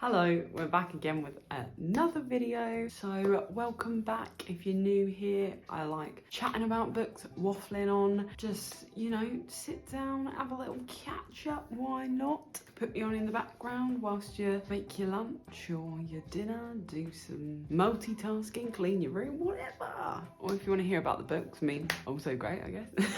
Hello, we're back again with another video. So welcome back. If you're new here, I like chatting about books, waffling on, just, you know, sit down, have a little catch up, why not? Put me on in the background whilst you make your lunch or your dinner, do some multitasking, clean your room, whatever. Or if you want to hear about the books, I mean, also great, I guess.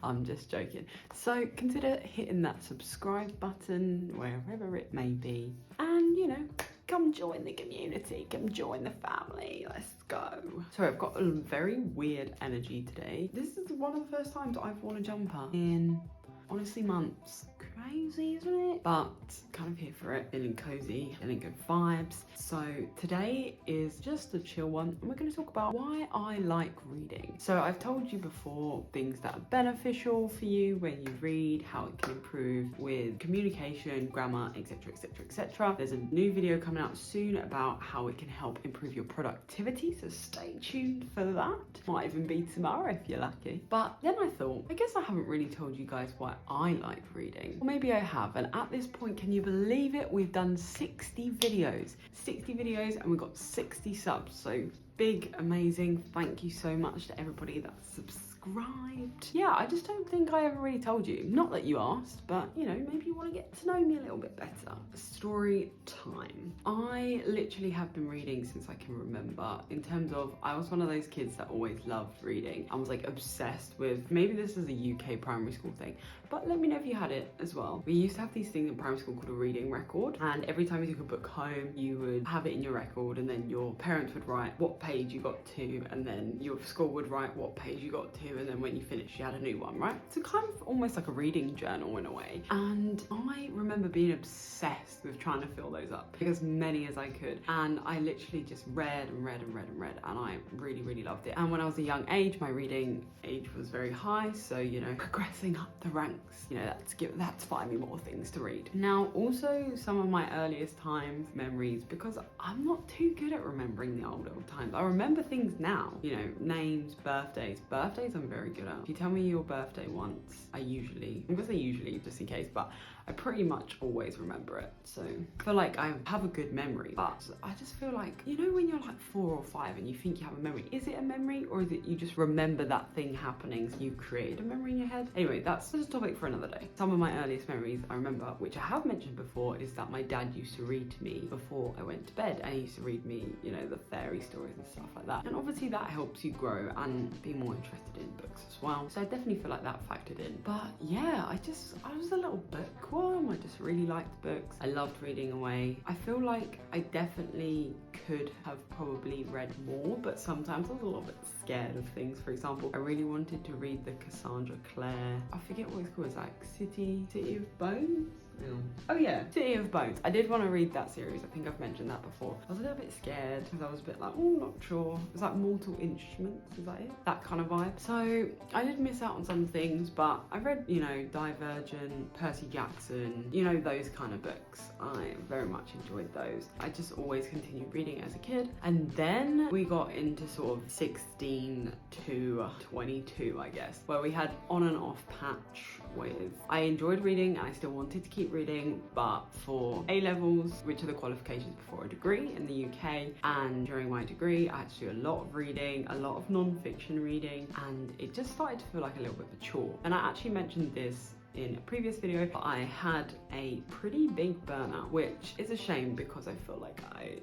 I'm just joking. So consider hitting that subscribe button wherever it may be. And, you know, come join the community, come join the family, let's go. Sorry, I've got a very weird energy today. This is one of the first times I've worn a jumper in, honestly, months. Crazy, isn't it? But kind of here for it, feeling cozy, feeling good vibes. So today is just a chill one, and we're going to talk about why I like reading. So I've told you before things that are beneficial for you when you read, how it can improve with communication, grammar, etc, etc, etc. There's a new video coming out soon about how it can help improve your productivity, so stay tuned for that. Might even be tomorrow if you're lucky. But then I thought, I guess I haven't really told you guys why I like reading. Or maybe I have, and at this point, can you believe it? We've done 60 videos. 60 videos and we've got 60 subs, so big, amazing. Thank you so much to everybody that's subscribed. Yeah, I just don't think I ever really told you. Not that you asked, but you know, maybe you want to get to know me a little bit better. Story time. I literally have been reading since I can remember. In terms of, I was one of those kids that always loved reading. I was like obsessed with, maybe this is a UK primary school thing, but let me know if you had it as well. We used to have these things in primary school called a reading record, and every time you took a book home, you would have it in your record, and then your parents would write what page you got to, and then your school would write what page you got to, and then when you finished you had a new one, right? So kind of almost like a reading journal in a way. And I remember being obsessed with trying to fill those up, as many as I could, and I literally just read and read and read and read, and I really loved it. And when I was a young age, my reading age was very high, so you know, progressing up the ranks, you know, that's find me more things to read. Now also some of my earliest times, memories, because I'm not too good at remembering the old times. I remember things now, you know, names, birthdays I'm very good at. If you tell me your birthday once, I'm gonna say usually just in case, but I pretty much always remember it. So I feel like I have a good memory, but I just feel like, you know, when you're like 4 or 5 and you think you have a memory, is it a memory or is it you just remember that thing happening, so you create a memory in your head? Anyway, that's just a topic for another day. Some of my earliest memories I remember, which I have mentioned before, is that my dad used to read to me before I went to bed, and he used to read me, you know, the fairy stories and stuff like that. And obviously that helps you grow and be more interested in books as well. So I definitely feel like that factored in. But yeah, I was a little bookworm. I just really liked books. I loved reading away. I feel like I definitely could have probably read more, but sometimes I was a little bit scared of things. For example, I really wanted to read the Cassandra Clare, I forget what it's called, it's like City of Bones? Oh yeah, City of Bones. I did want to read that series. I think I've mentioned that before. I was a little bit scared because I was a bit like, oh, not sure. It was like Mortal Instruments, is that it? That kind of vibe. So I did miss out on some things, but I read, you know, Divergent, Percy Jackson, you know, those kind of books. I very much enjoyed those. I just always continued reading as a kid. And then we got into sort of 16 to 22, I guess, where we had on and off patch with, I enjoyed reading and I still wanted to keep reading, but for A-levels, which are the qualifications before a degree in the UK, and during my degree I had to do a lot of reading, a lot of non-fiction reading, and it just started to feel like a little bit of a chore. And I actually mentioned this in a previous video, but I had a pretty big burnout, which is a shame because I feel like I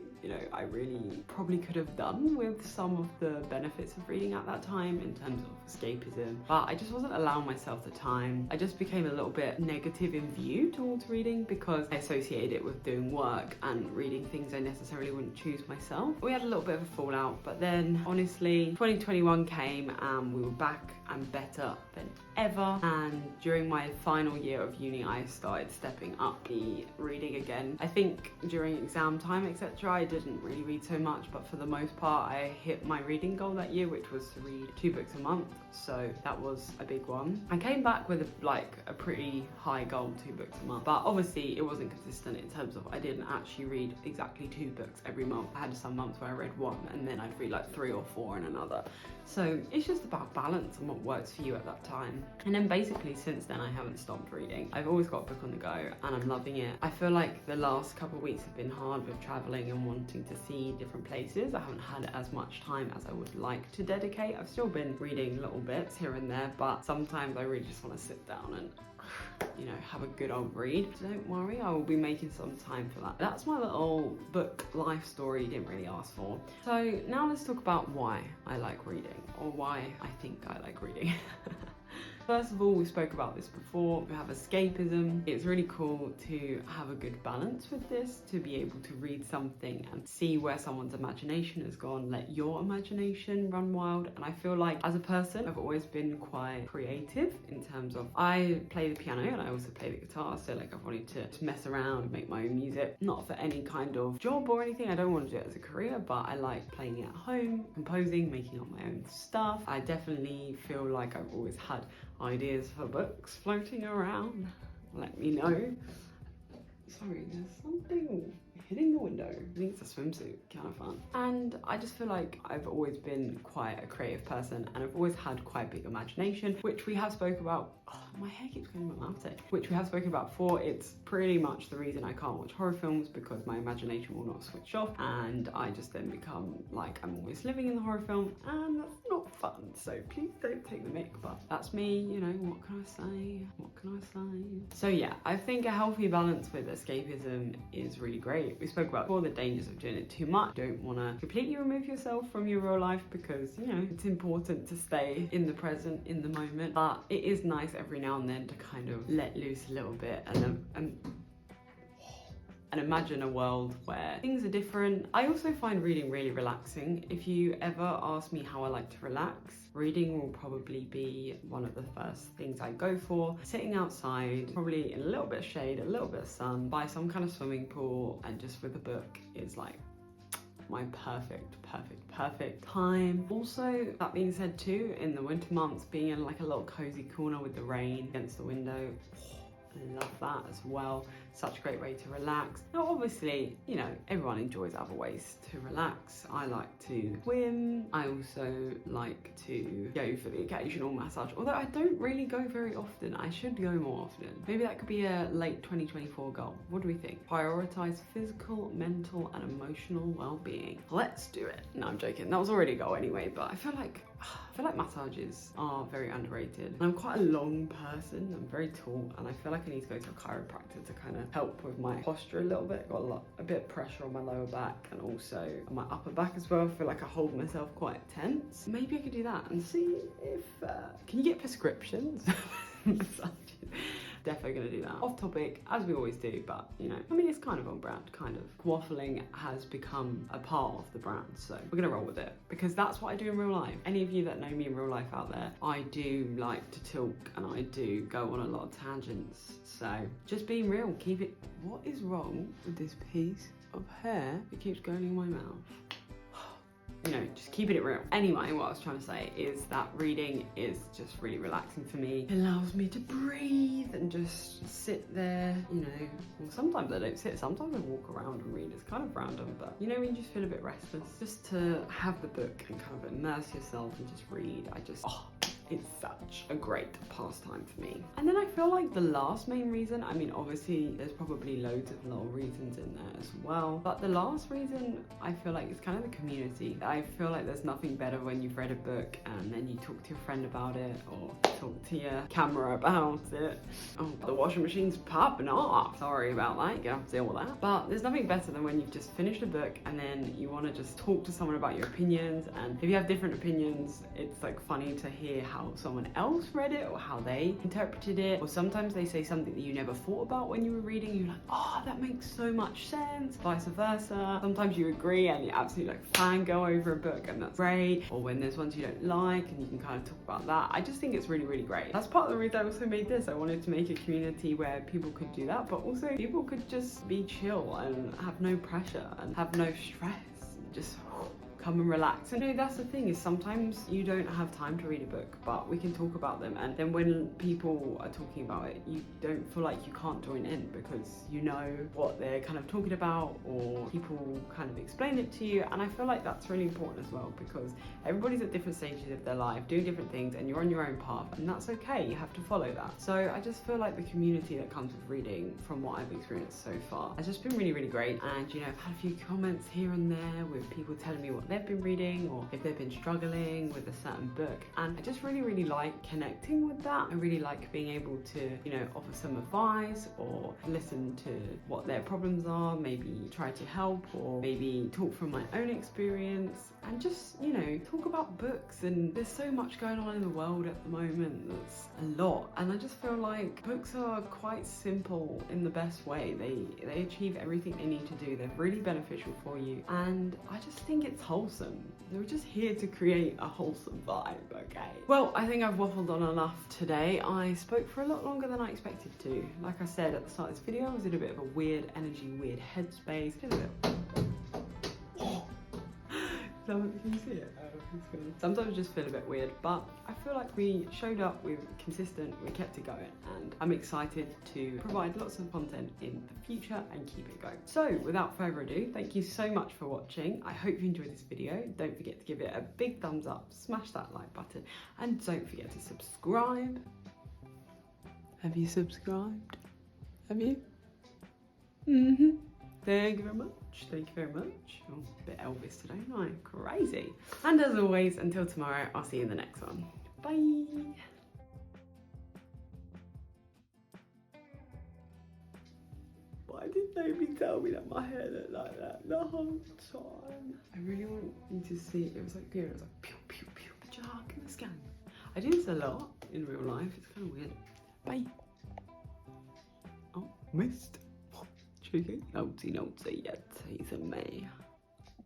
really probably could have done with some of the benefits of reading at that time in terms of escapism, but I just wasn't allowing myself the time. I just became a little bit negative in view towards reading because I associated it with doing work and reading things I necessarily wouldn't choose myself. We had a little bit of a fallout, but then honestly 2021 came and we were back and better than ever, and during my final year of uni I started stepping up the reading again. I think during exam time, etc., I didn't really read so much, but for the most part I hit my reading goal that year, which was to read 2 books a month, so that was a big one. I came back with a pretty high goal, 2 books a month, but obviously it wasn't consistent in terms of I didn't actually read exactly 2 books every month. I had some months where I read 1 and then I'd read like 3 or 4 in another. So it's just about balance and what works for you at that time. And then basically since then I haven't stopped reading. I've always got a book on the go and I'm loving it. I feel like the last couple of weeks have been hard with traveling and wanting to see different places. I haven't had as much time as I would like to dedicate. I've still been reading little bits here and there, but sometimes I really just want to sit down and, you know, have a good old read. Don't worry, I will be making some time for that. That's my little book life story you didn't really ask for. So now let's talk about why I like reading, or why I think I like reading. First of all, we spoke about this before, we have escapism. It's really cool to have a good balance with this, to be able to read something and see where someone's imagination has gone, let your imagination run wild. And I feel like as a person, I've always been quite creative in terms of, I play the piano and I also play the guitar, so like I've wanted to mess around, make my own music, not for any kind of job or anything. I don't want to do it as a career, but I like playing it at home, composing, making up my own stuff. I definitely feel like I've always had ideas for books floating around. Let me know. Sorry, there's something hitting the window. I think it's a swimsuit, kind of fun. And I just feel like I've always been quite a creative person and I've always had quite a big imagination, which we have spoke about. Oh, my hair keeps going in my mouth today. Which we have spoken about before. It's pretty much the reason I can't watch horror films, because my imagination will not switch off and I just then become like I'm always living in the horror film, and that's not fun. So please don't take the mic, but that's me, you know, what can I say? What can I say? So yeah, I think a healthy balance with escapism is really great. We spoke about before the dangers of doing it too much. You don't want to completely remove yourself from your real life, because, you know, it's important to stay in the present, in the moment, but it is nice every now and then to kind of let loose a little bit and imagine a world where things are different. I also find reading really relaxing. If you ever ask me how I like to relax, reading will probably be one of the first things I go for. Sitting outside, probably in a little bit of shade, a little bit of sun, by some kind of swimming pool, and just with a book is like my perfect time. Also, that being said too, in the winter months, being in like a little cozy corner with the rain against the window, I love that as well. Such a great way to relax. Now obviously, you know, everyone enjoys other ways to relax. I like to swim. I also like to go for the occasional massage, although I don't really go very often. I should go more often. Maybe that could be a late 2024 goal. What do we think? Prioritize physical, mental and emotional well-being. Let's do it. No, I'm joking. That was already a goal anyway, but I feel like massages are very underrated. And I'm quite a long person. I'm very tall and I feel like I need to go to a chiropractor to kind of help with my posture a little bit. Got a bit of pressure on my lower back and also on my upper back as well. I feel like I hold myself quite tense. Maybe I could do that and see if can you get prescriptions? Massages. Definitely gonna do that. Off topic, as we always do, but you know, I mean, it's kind of on brand, kind of. Waffling has become a part of the brand, so we're gonna roll with it because that's what I do in real life. Any of you that know me in real life out there, I do like to talk and I do go on a lot of tangents. So just being real, keep it. What is wrong with this piece of hair that keeps going in my mouth? You know, just keeping it real. Anyway, what I was trying to say is that reading is just really relaxing for me. It allows me to breathe and just sit there, you know. Well, sometimes I don't sit, sometimes I walk around and read. It's kind of random, but you know when you just feel a bit restless? Just to have the book and kind of immerse yourself and just read, it's such a great pastime for me. And then I feel like the last main reason, I mean, obviously there's probably loads of little reasons in there as well, but the last reason I feel like is kind of the community. I feel like there's nothing better when you've read a book and then you talk to your friend about it or talk to your camera about it. Oh, the washing machine's popping off. Sorry about that, you're gonna have to deal with that. But there's nothing better than when you've just finished a book and then you want to just talk to someone about your opinions, and if you have different opinions, it's like funny to hear how someone else read it or how they interpreted it, or sometimes they say something that you never thought about when you were reading. You're like, oh, that makes so much sense, vice versa. Sometimes you agree and you absolutely like fangirl over a book, and that's great. Or when there's ones you don't like and you can kind of talk about that. I just think it's really, really great. That's part of the reason I also made this. I wanted to make a community where people could do that, but also people could just be chill and have no pressure and have no stress, just come and relax. And you know, that's the thing, is sometimes you don't have time to read a book, but we can talk about them, and then when people are talking about it, you don't feel like you can't join in because you know what they're kind of talking about, or people kind of explain it to you. And I feel like that's really important as well, because everybody's at different stages of their life doing different things, and you're on your own path, and that's okay. You have to follow that. So I just feel like the community that comes with reading, from what I've experienced so far, has just been really, really great. And you know, I've had a few comments here and there with people telling me what they've been reading, or if they've been struggling with a certain book, and I just really, really like connecting with that. I really like being able to, you know, offer some advice or listen to what their problems are, maybe try to help, or maybe talk from my own experience, and just, you know, talk about books. And there's so much going on in the world at the moment that's a lot, and I just feel like books are quite simple in the best way. They achieve everything they need to do. They're really beneficial for you, and I just think it's wholesome. We're just here to create a wholesome vibe, okay? Well, I think I've waffled on enough today. I spoke for a lot longer than I expected to. Like I said at the start of this video, I was in a bit of a weird energy, weird headspace. Can you see it? Sometimes I just feel a bit weird, but I feel like we showed up, we were consistent, we kept it going, and I'm excited to provide lots of content in the future and keep it going. So without further ado, thank you so much for watching. I hope you enjoyed this video. Don't forget to give it a big thumbs up, smash that like button, and don't forget to subscribe. Have you subscribed? Have you? Thank you very much. Thank you very much. Oh, a bit Elvis today, aren't I? Crazy. And as always, until tomorrow, I'll see you in the next one. Bye. Why did nobody tell me that my hair looked like that the whole time? I really want you to see, it was like here, it was like pew, pew, pew, jerk in the scan. I do this a lot in real life, it's kind of weird. Bye. Oh, missed. Cheeky. Naughty, naughty, yeah, teasing me.